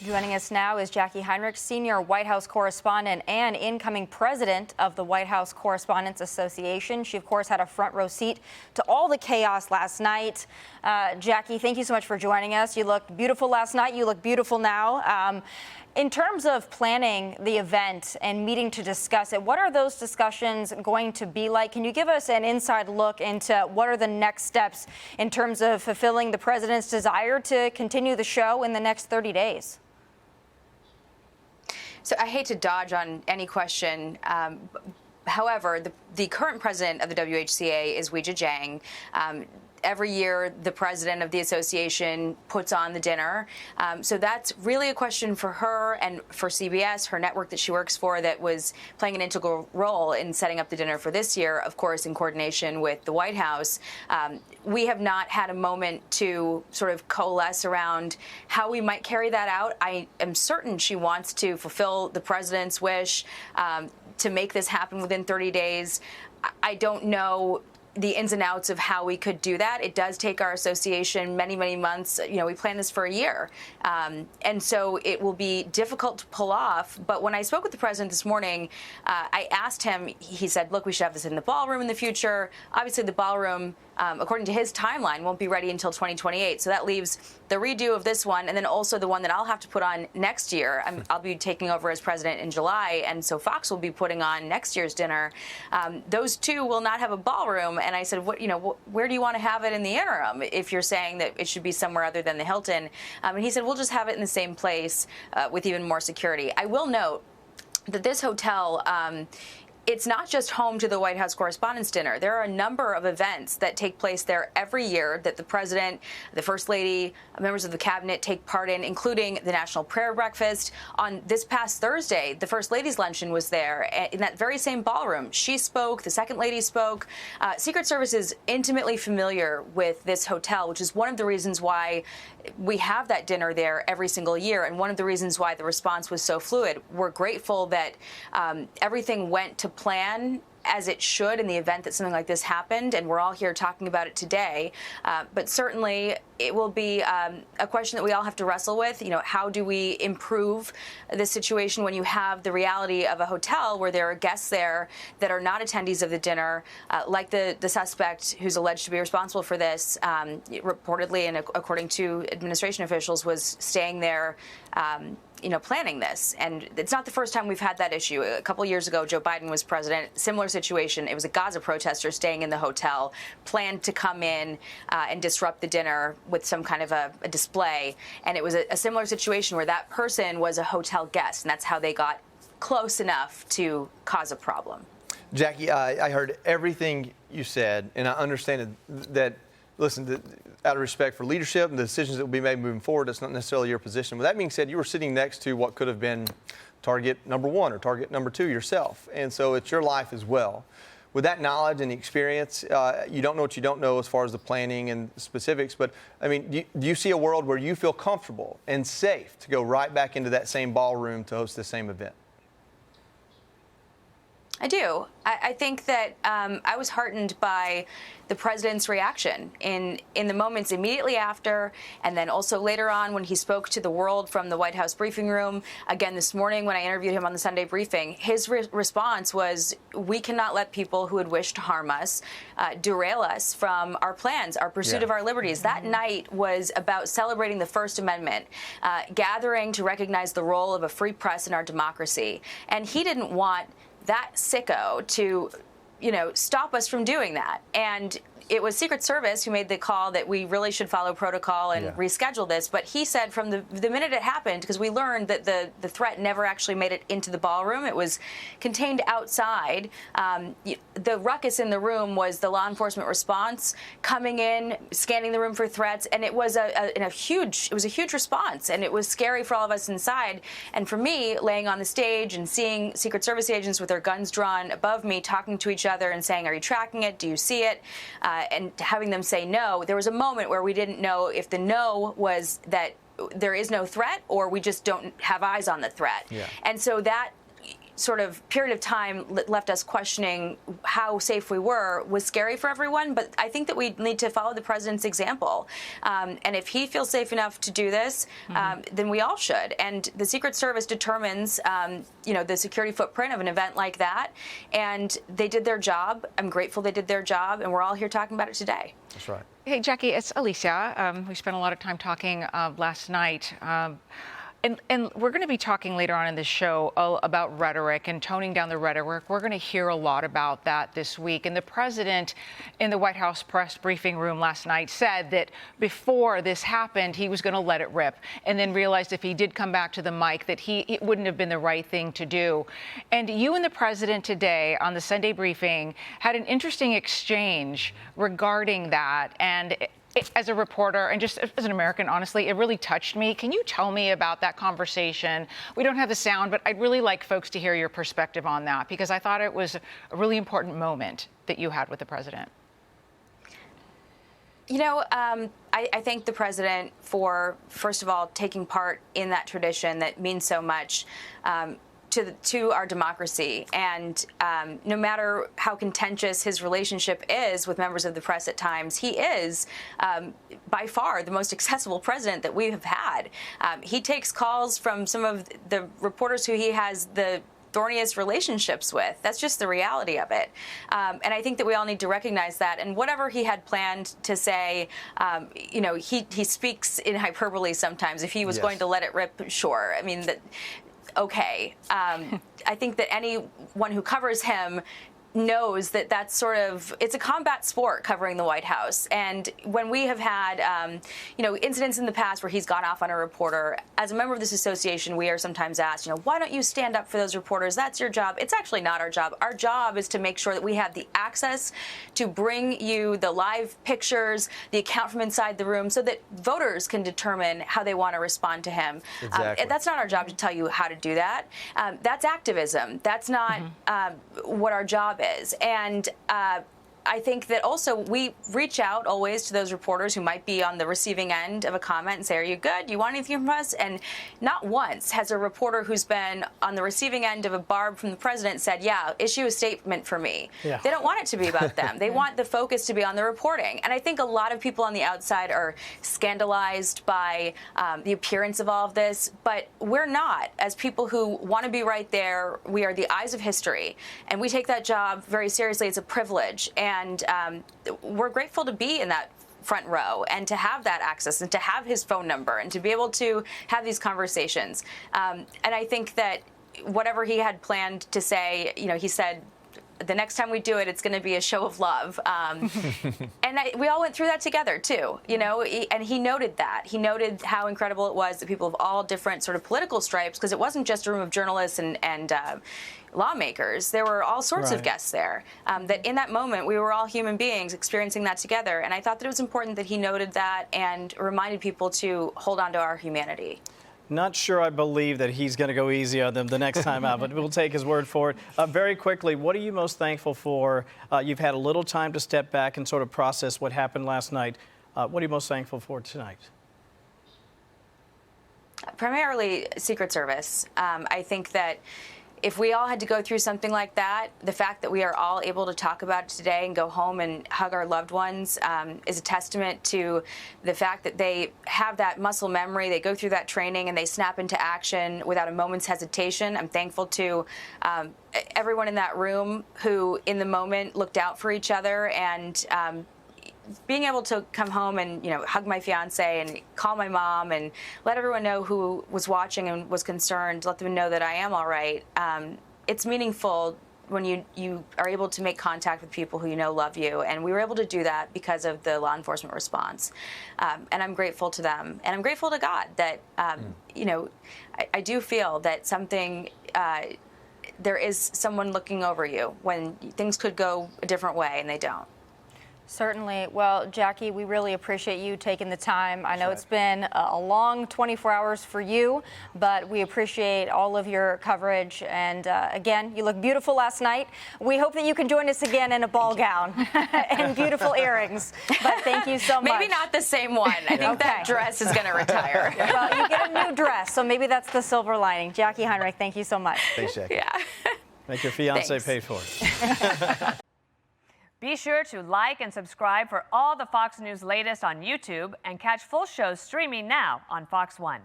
Joining us now is Jacqui Heinrich, senior White House correspondent and incoming president of the White House Correspondents Association. She, of course, had a front row seat to all the chaos last night. Jacqui, thank you so much for joining us. You looked beautiful last night. You look beautiful now. In terms of planning the event and meeting to discuss it, what are those discussions going to be like? Can you give us an inside look into what are the next steps in terms of fulfilling the president's desire to continue the show in the next 30 days? So I hate to dodge on any question. However, the current president of the WHCA is Weijia Jiang. Every year, the president of the association puts on the dinner. So that's really a question for her and for CBS, her network that she works for, that was playing an integral role in setting up the dinner for this year, of course, in coordination with the White House. We have not had a moment to sort of coalesce around how we might carry that out. I am certain she wants to fulfill the president's wish to make this happen within 30 days. I don't know the ins and outs of how we could do that. It does take our association many, many months. You know, we planned this for a year. And so it will be difficult to pull off. But when I spoke with the president this morning, I asked him, he said, look, we should have this in the ballroom in the future. Obviously, the ballroom, according to his timeline, won't be ready until 2028. So that leaves the redo of this one and then also the one that I'll have to put on next year. I'll be taking over as president in July, and so Fox will be putting on next year's dinner. Those two will not have a ballroom. And I said, where do you want to have it in the interim if you're saying that it should be somewhere other than the Hilton? And he said, we'll just have it in the same place with even more security. I will note that this hotel, it's not just home to the White House Correspondents' Dinner. There are a number of events that take place there every year that the president, the first lady, members of the cabinet take part in, including the National Prayer Breakfast. On this past Thursday, the First Lady's Luncheon was there in that very same ballroom. She spoke. The Second Lady spoke. Secret Service is intimately familiar with this hotel, which is one of the reasons why we have that dinner there every single year, and one of the reasons why the response was so fluid. We're grateful that everything went to plan as it should in the event that something like this happened, and we're all here talking about it today. But certainly it will be a question that we all have to wrestle with. You know, how do we improve this situation when you have the reality of a hotel where there are guests there that are not attendees of the dinner, like the suspect who's alleged to be responsible for this, reportedly and according to administration officials, was staying there planning this. And it's not the first time we've had that issue. A couple years ago, Joe Biden was president. Similar situation. It was a Gaza protester staying in the hotel, planned to come in and disrupt the dinner with some kind of a display. And it was a similar situation where that person was a hotel guest, and that's how they got close enough to cause a problem. Jacqui, I heard everything you said, and I understand that listen, out of respect for leadership and the decisions that will be made moving forward, that's not necessarily your position. With that being said, you were sitting next to what could have been target number one or target number two yourself. And so it's your life as well. With that knowledge and experience, you don't know what you don't know as far as the planning and specifics. But, I mean, do you see a world where you feel comfortable and safe to go right back into that same ballroom to host the same event? I do. I think that I was heartened by the president's reaction in the moments immediately after, and then also later on when he spoke to the world from the White House briefing room. Again, this morning when I interviewed him on the Sunday briefing, his response was, we cannot let people who would wish to harm us derail us from our plans, our pursuit of our liberties. That night was about celebrating the First Amendment, gathering to recognize the role of a free press in our democracy. And he didn't want that sicko to, stop us from doing that. And it was Secret Service who made the call that we really should follow protocol and reschedule this. But he said from the minute it happened, because we learned that the threat never actually made it into the ballroom, it was contained outside. The ruckus in the room was the law enforcement response coming in, scanning the room for threats, and it was a huge response, and it was scary for all of us inside. And for me, laying on the stage and seeing Secret Service agents with their guns drawn above me, talking to each other and saying, "Are you tracking it? Do you see it?" And having them say no, there was a moment where we didn't know if the no was that there is no threat or we just don't have eyes on the threat. And so that sort of period of time left us questioning how safe we were was scary for everyone. But I think that we need to follow the president's example. And if he feels safe enough to do this, then we all should. And the Secret Service determines, the security footprint of an event like that. And they did their job. I'm grateful they did their job. And we're all here talking about it today. That's right. Hey, Jacqui, it's Alicia. We spent a lot of time talking last night. And we're going to be talking later on in this show about rhetoric and toning down the rhetoric. We're going to hear a lot about that this week. And the president in the White House press briefing room last night said that before this happened, he was going to let it rip, and then realized if he did come back to the mic that it wouldn't have been the right thing to do. And you and the president today on the Sunday briefing had an interesting exchange regarding that. And as a reporter and just as an American, honestly, it really touched me. Can you tell me about that conversation? We don't have the sound, but I'd really like folks to hear your perspective on that, because I thought it was a really important moment that you had with the president. I thank the president for, first of all, taking part in that tradition that means so much to our democracy. And no matter how contentious his relationship is with members of the press at times, he is by far the most accessible president that we have had. He takes calls from some of the reporters who he has the thorniest relationships with. That's just the reality of it. And I think that we all need to recognize that. And whatever he had planned to say, he speaks in hyperbole sometimes. If he was going to let it rip, sure. I mean, okay. I think that anyone who covers him knows that that's sort of, it's a combat sport covering the White House. And when we have had, incidents in the past where he's gone off on a reporter, as a member of this association, we are sometimes asked, why don't you stand up for those reporters? That's your job. It's actually not our job. Our job is to make sure that we have the access to bring you the live pictures, the account from inside the room, so that voters can determine how they want to respond to him. Exactly. That's not our job to tell you how to do that. That's activism. That's not what our job is. And I think that also we reach out always to those reporters who might be on the receiving end of a comment and say, are you good? Do you want anything from us? And not once has a reporter who's been on the receiving end of a barb from the president said, yeah, issue a statement for me. Yeah. They don't want it to be about them. They want the focus to be on the reporting. And I think a lot of people on the outside are scandalized by the appearance of all of this, but we're not. As people who want to be right there, we are the eyes of history, and we take that job very seriously. It's a privilege. And we're grateful to be in that front row and to have that access and to have his phone number and to be able to have these conversations. And I think that whatever he had planned to say, he said, the next time we do it, it's going to be a show of love. And we all went through that together, too, and he noted that. He noted how incredible it was that people of all different sort of political stripes, because it wasn't just a room of journalists and lawmakers. There were all sorts of guests there, that in that moment, we were all human beings experiencing that together. And I thought that it was important that he noted that and reminded people to hold on to our humanity. Not sure I believe that he's going to go easy on them the next time out, but we'll take his word for it. Very quickly, what are you most thankful for? You've had a little time to step back and sort of process what happened last night. What are you most thankful for tonight? Primarily Secret Service. I think that if we all had to go through something like that, the fact that we are all able to talk about it today and go home and hug our loved ones is a testament to the fact that they have that muscle memory, they go through that training, and they snap into action without a moment's hesitation. I'm thankful to everyone in that room who, in the moment, looked out for each other, and being able to come home and hug my fiance and call my mom and let everyone know who was watching and was concerned, let them know that I am all right. It's meaningful when you are able to make contact with people who love you, and we were able to do that because of the law enforcement response. And I'm grateful to them, and I'm grateful to God that I do feel that there is someone looking over you when things could go a different way, and they don't. Certainly. Well, Jacqui, we really appreciate you taking the time. I know it's been a long 24 hours for you, but we appreciate all of your coverage. And again, you look beautiful last night. We hope that you can join us again in a ball gown and beautiful earrings. But thank you so much. Maybe not the same one. I think that dress is going to retire. Well, you get a new dress, so maybe that's the silver lining. Jacqui Heinrich, thank you so much. Thanks, Jacqui. Yeah. Make your fiance Thanks. pay for it. Be sure to like and subscribe for all the Fox News latest on YouTube and catch full shows streaming now on Fox One.